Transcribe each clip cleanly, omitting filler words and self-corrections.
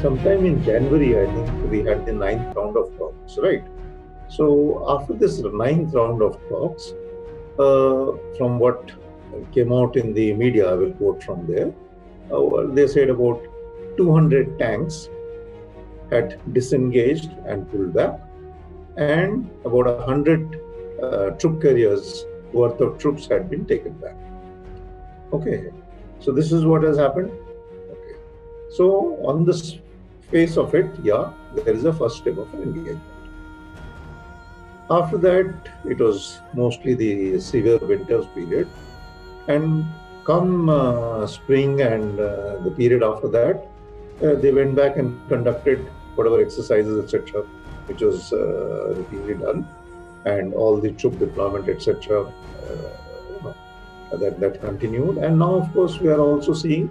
sometime in January, I think we had the ninth round of talks, right? So after this ninth round of talks, from what came out in the media, I will quote from there. They said about 200 tanks had disengaged and pulled back, and about 100 troop carriers worth of troops had been taken back. Okay, so this is what has happened. Okay, so on the face of it, yeah, there is a first step of engagement. After that, it was mostly the severe winters period, and come spring and the period after that, they went back and conducted whatever exercises, etc., which was routinely done, and all the troop deployment, etc., that continued. And now, of course, we are also seeing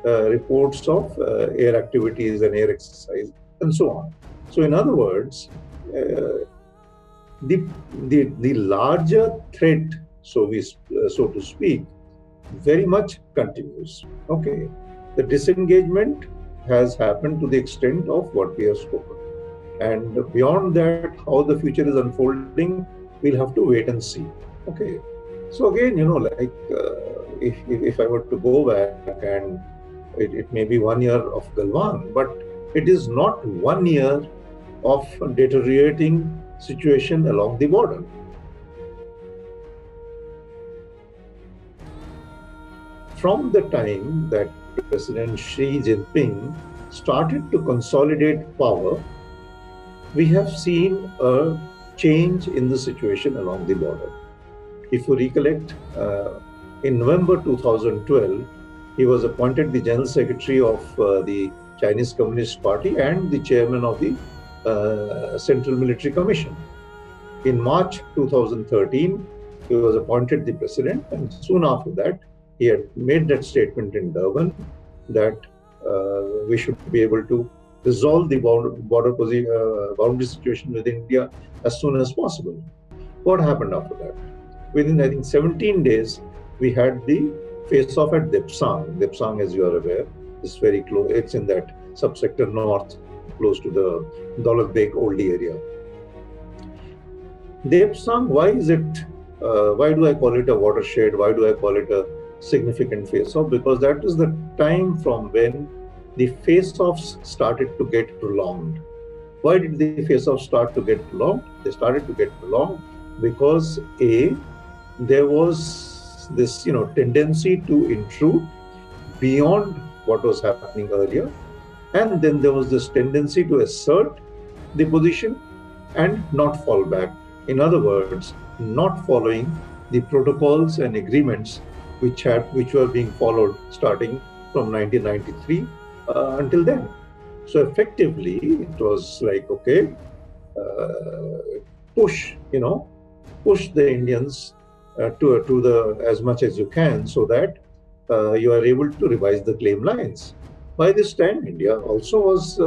reports of air activities and air exercise and so on. So, in other words, the larger threat, so to speak, very much continues. Okay, the disengagement has happened to the extent of what we have spoken, and beyond that, how the future is unfolding, we'll have to wait and see. Okay, so again, like if I were to go back, and it may be 1 year of Galwan, but it is not 1 year of deteriorating situation along the border. From the time that President Xi Jinping started to consolidate power, we have seen a change in the situation along the border. If you recollect, in November 2012, he was appointed the General Secretary of the Chinese Communist Party and the Chairman of the Central Military Commission. In March 2013, he was appointed the President, and soon after that, he had made that statement in Durban that we should be able to resolve the boundary situation with India as soon as possible. What happened after that? Within, I think, 17 days, we had the face-off at Depsang. Depsang, as you are aware, is very close. It's in that subsector north, close to the Daulat Beg Oldie area. Depsang, why is it? Why do I call it a watershed? Why do I call it a significant face-off? Because that is the time from when the face-offs started to get prolonged. Why did the face-offs start to get prolonged? They started to get prolonged because there was this tendency to intrude beyond what was happening earlier, and then there was this tendency to assert the position and not fall back. In other words, not following the protocols and agreements which were being followed starting from 1993 until then. So effectively, it was like, okay, push the Indians to the as much as you can, so that you are able to revise the claim lines. By this time, India also was,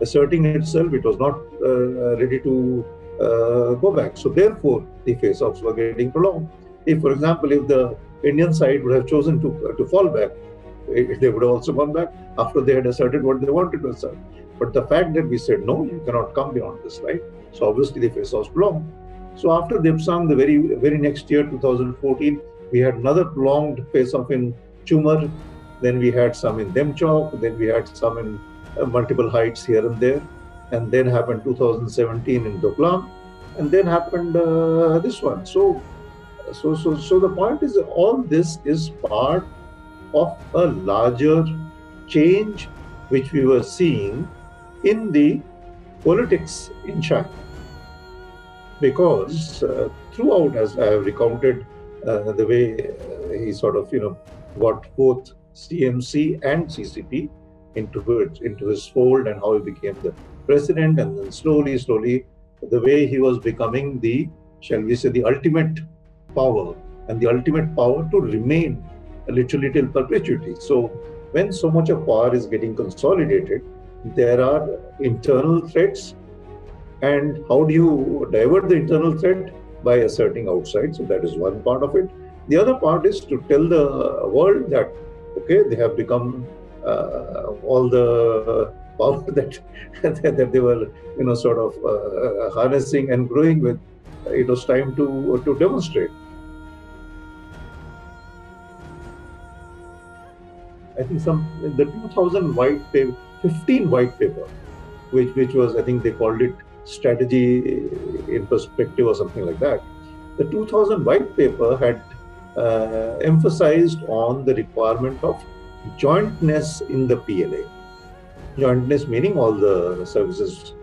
asserting itself. It was not ready to go back. So therefore, the face-offs were getting prolonged. If, for example, if the Indian side would have chosen to fall back, they would have also gone back after they had asserted what they wanted to assert. But the fact that we said, no, you cannot come beyond this, right? So obviously the face-offs prolonged. So after Depsang, the very next year, 2014, we had another prolonged face-off in Chumar. Then we had some in Demchok. Then we had some in multiple heights here and there. And then happened 2017 in Doklam. And then happened this one. So the point is, all this is part of a larger change which we were seeing in the politics in China. Because throughout, as I have recounted, the way he sort of, got both CMC and CCP into his fold, and how he became the president, and then slowly, the way he was becoming the, shall we say, the ultimate power, and the ultimate power to remain literally till perpetuity. So when so much of power is getting consolidated, there are internal threats. And how do you divert the internal threat? By asserting outside. So that is one part of it. The other part is to tell the world that, okay, they have become all the power that they were, sort of harnessing and growing with. It was time to demonstrate. I think the 2000 15 white paper, which was, I think they called it strategy in perspective or something like that. The 2000 white paper had emphasized on the requirement of jointness in the PLA. Jointness meaning all the services,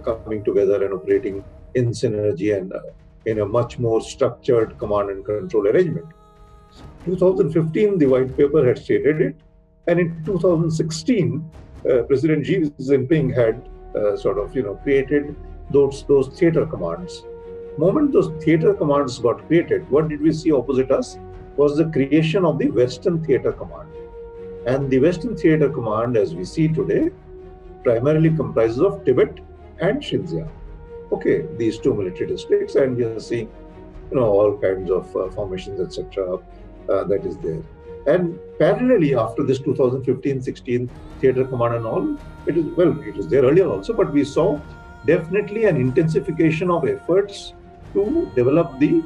coming together and operating in synergy and in a much more structured command and control arrangement. 2015, the white paper had stated it, and in 2016, President Xi Jinping had created those theater commands. Moment those theater commands got created, what did we see opposite us was the creation of the Western Theater Command. And the Western Theater Command, as we see today, primarily comprises of Tibet and Xinjiang. Okay, these two military districts, and we are seeing, all kinds of formations, etc. That is there. And parallelly, after this 2015-16 Theater Command and all, it was there earlier also, but we saw definitely an intensification of efforts to develop the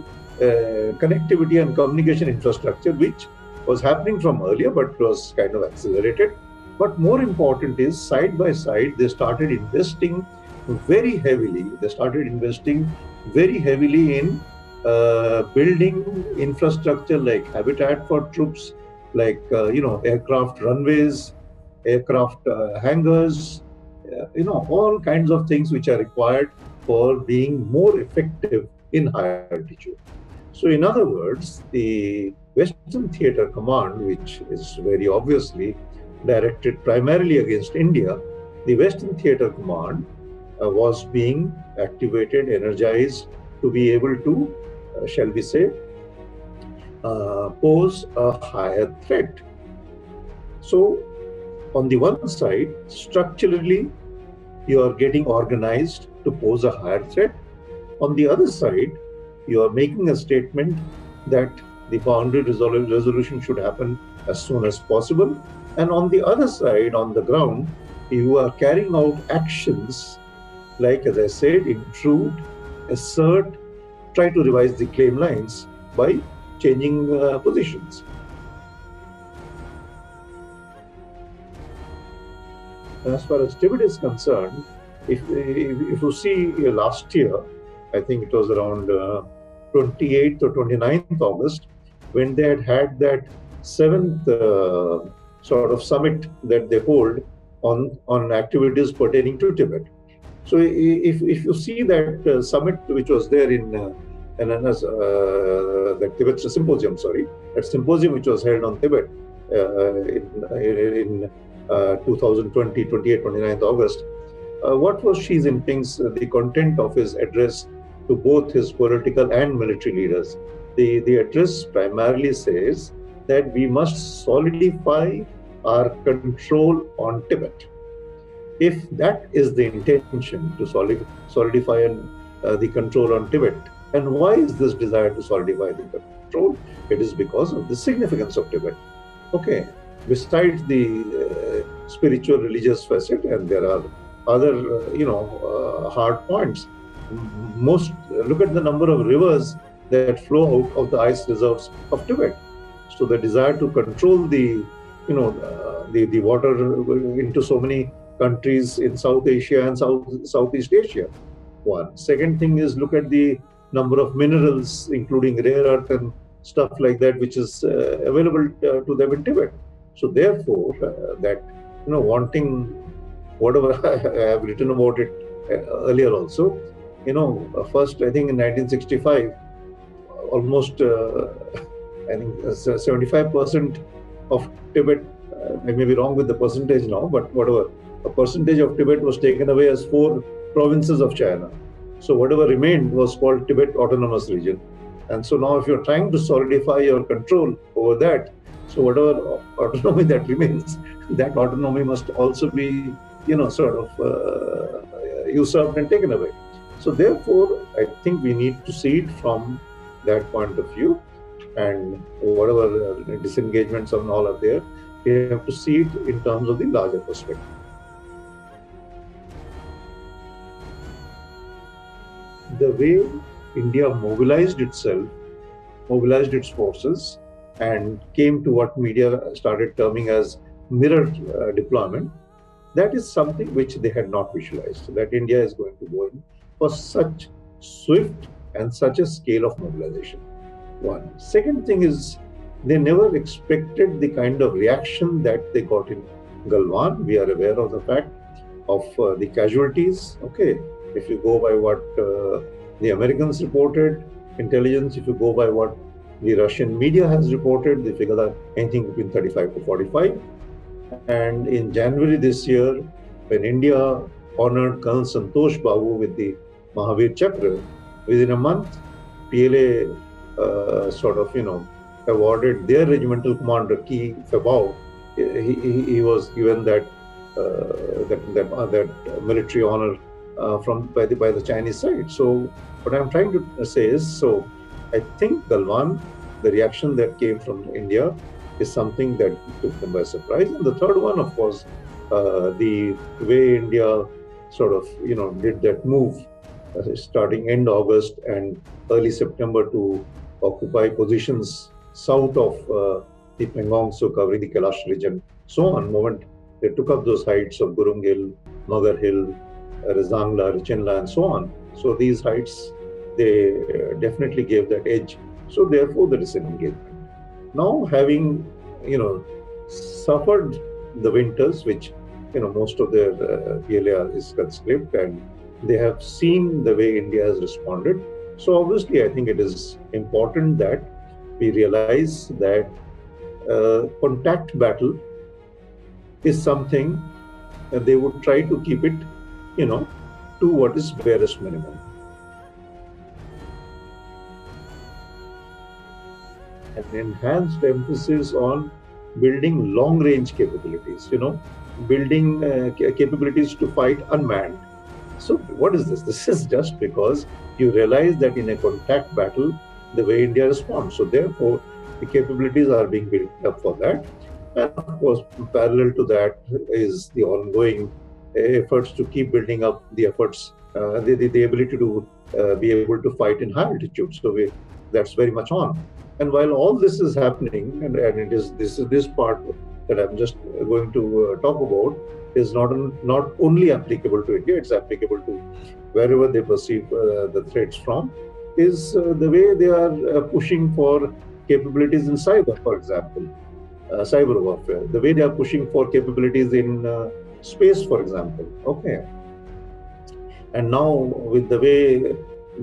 connectivity and communication infrastructure, which was happening from earlier, but was kind of accelerated. But more important is, side by side, they started investing very heavily. They started investing very heavily in building infrastructure like habitat for troops, like aircraft runways, aircraft hangars, all kinds of things which are required for being more effective in higher altitude. So in other words, the Western Theater Command, which is very obviously directed primarily against India, the Western Theater Command was being activated, energized to be able to, shall we say, pose a higher threat. So on the one side, structurally, you are getting organized to pose a higher threat. On the other side, you are making a statement that the boundary resolution should happen as soon as possible. And on the other side, on the ground, you are carrying out actions like, as I said, intrude, assert, try to revise the claim lines by changing positions. As far as Tibet is concerned, if you see last year, I think it was around 28th or 29th August, when they had that 7th sort of summit that they hold on activities pertaining to Tibet. So if you see that summit which was there in the Tibet symposium, that symposium which was held on Tibet in 2020, 28th, 29th August, what was Xi Jinping's, the content of his address to both his political and military leaders? The address primarily says that we must solidify our control on Tibet. If that is the intention, to solidify the control on Tibet, and why is this desire to solidify the control? It is because of the significance of Tibet. Okay, besides the spiritual religious facet, and there are other hard points. Look at the number of rivers that flow out of the ice reserves of Tibet. So the desire to control the water into so many countries in South Asia and Southeast Asia. One. Second thing is, look at the number of minerals, including rare earth and stuff like that, which is available to them in Tibet. So therefore, wanting whatever I have written about it earlier also, first, I think in 1965, almost, I think 75% of Tibet, I may be wrong with the percentage now, but whatever, a percentage of Tibet was taken away as 4 provinces of China. So whatever remained was called Tibet Autonomous Region. And so now if you're trying to solidify your control over that, so whatever autonomy that remains, that autonomy must also be, usurped and taken away. So therefore, I think we need to see it from that point of view, and whatever disengagements and all are there, We have to see it in terms of the larger perspective. The way India mobilized itself, mobilized its forces, and came to what media started terming as mirror deployment, that is something which they had not visualized. So that India is going to go in for such swift and such a scale of mobilization. One. Second thing is they never expected the kind of reaction that they got in Galwan. We are aware of the fact of the casualties. Okay, if you go by what the Americans reported, intelligence, if you go by what the Russian media has reported, the figures are anything between 35 to 45. And in January this year, when India honored Colonel Santosh Babu with the Mahavir Chakra, within a month, PLA awarded their regimental commander, Ki Febao. He was given that military honor by the Chinese side. So what I'm trying to say is, so I think Galwan, the reaction that came from India is something that took them by surprise. And the third one, of course, the way India did that move starting end August and early September to occupy positions south of the Pangong, so covering the Kailash region, so on. Moment they took up those heights of Gurung Hill, Magar Hill, Rizangla, Richenla, and so on. So these heights, they definitely gave that edge. So therefore, the disengagement. Now, having suffered the winters, which most of their PLA is conscript, and they have seen the way India has responded. So obviously, I think it is important that we realize that contact battle is something they would try to keep it, to what is barest minimum. An enhanced emphasis on building long-range capabilities, building capabilities to fight unmanned. So what is this? This is just because you realize that in a contact battle, the way India responds. So therefore, the capabilities are being built up for that. And of course, parallel to that is the ongoing efforts to keep building up the efforts, the ability to be able to fight in high altitudes. So that's very much on. And while all this is happening, and this part that I'm just going to talk about is not only applicable to India, it's applicable to wherever they perceive the threats from, is the way they are pushing for capabilities in cyber, for example, cyber warfare, the way they are pushing for capabilities in space, for example. Okay. And now with the way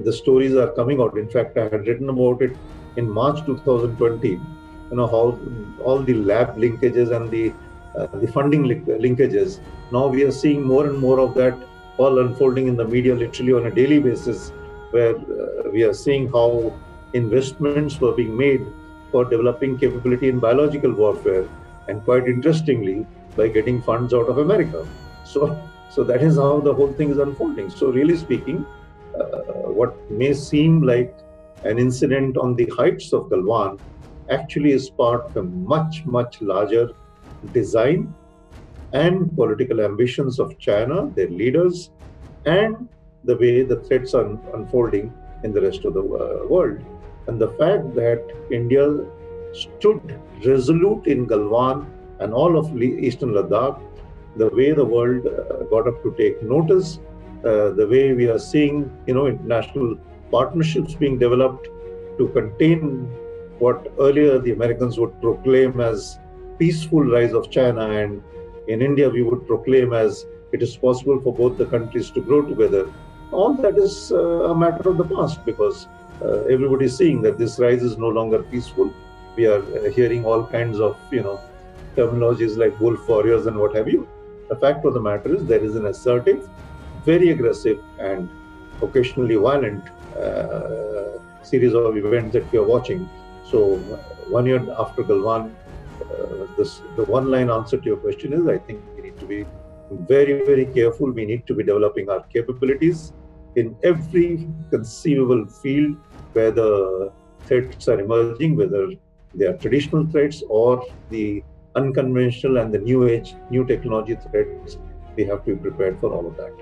the stories are coming out, in fact, I had written about it in March 2020, how all the lab linkages and the funding linkages, now we are seeing more and more of that all unfolding in the media literally on a daily basis, where we are seeing how investments were being made for developing capability in biological warfare, and quite interestingly, by getting funds out of America. So that is how the whole thing is unfolding. So really speaking, what may seem like an incident on the heights of Galwan actually is part of a much, much larger design and political ambitions of China, their leaders, and the way the threats are unfolding in the rest of the world. And the fact that India stood resolute in Galwan and all of Eastern Ladakh, the way the world got up to take notice, the way we are seeing, international partnerships being developed to contain what earlier the Americans would proclaim as peaceful rise of China, and in India we would proclaim as it is possible for both the countries to grow together. All that is a matter of the past, because everybody is seeing that this rise is no longer peaceful. We are hearing all kinds of, terminologies like wolf warriors and what have you. The fact of the matter is there is an assertive, very aggressive, and occasionally violent series of events that we are watching. So 1 year after Galwan, the one-line answer to your question is, I think we need to be very, very careful. We need to be developing our capabilities in every conceivable field where the threats are emerging, whether they are traditional threats or the unconventional and the new age, new technology threats, we have to be prepared for all of that.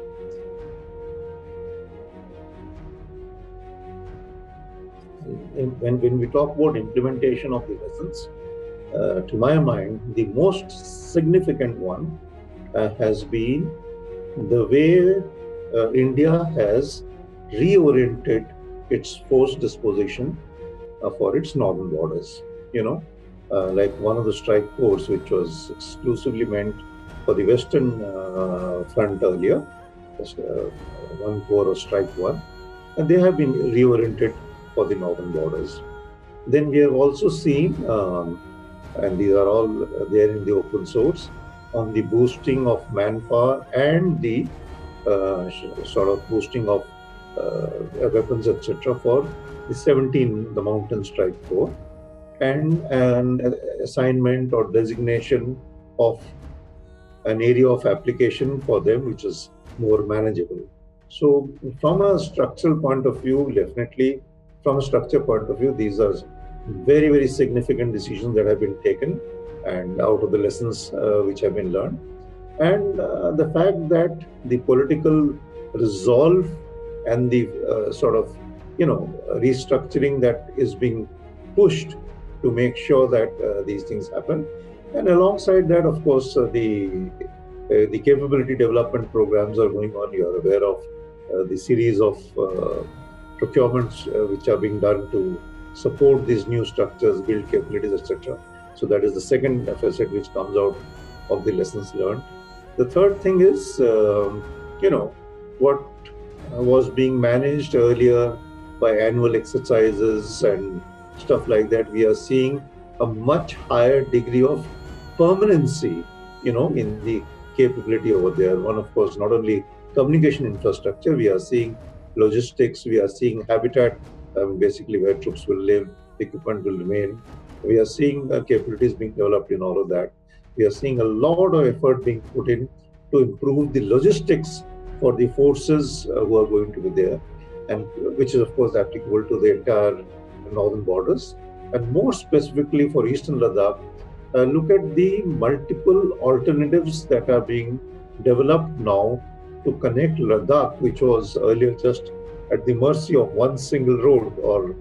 When we talk about implementation of the lessons, to my mind, the most significant one has been the way India has reoriented its force disposition for its northern borders. Like one of the strike corps, which was exclusively meant for the western front earlier, just, one corps of strike one, and they have been reoriented for the northern borders. Then we have also seen, and these are all there in the open source, on the boosting of manpower and the sort of boosting of weapons, etc., for the 17, the Mountain Strike Corps, and an assignment or designation of an area of application for them which is more manageable. So from a structural point of view, definitely from a structure point of view, these are very, very significant decisions that have been taken and out of the lessons which have been learned. And the fact that the political resolve and the sort of, restructuring that is being pushed to make sure that these things happen. And alongside that, of course, the capability development programs are going on. You are aware of the series of procurements which are being done to support these new structures, build capabilities, etc. So that is the second facet which comes out of the lessons learned. The third thing is, what was being managed earlier by annual exercises and stuff like that, we are seeing a much higher degree of permanency, in the capability over there. One, of course, not only communication infrastructure, we are seeing logistics, we are seeing habitat, basically where troops will live, equipment will remain. We are seeing capabilities being developed in all of that. We are seeing a lot of effort being put in to improve the logistics for the forces who are going to be there, and which is, of course, applicable to the entire northern borders. And more specifically for Eastern Ladakh, look at the multiple alternatives that are being developed now to connect Ladakh, which was earlier just at the mercy of one single road, or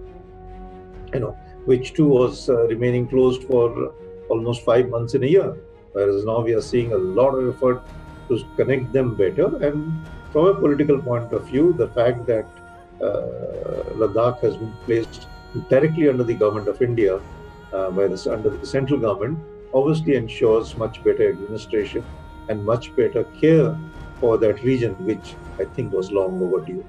which too was remaining closed for almost 5 months in a year. Whereas now we are seeing a lot of effort to connect them better. And from a political point of view, the fact that Ladakh has been placed directly under the government of India, under the central government, obviously ensures much better administration and much better care for that region, which I think was long overdue.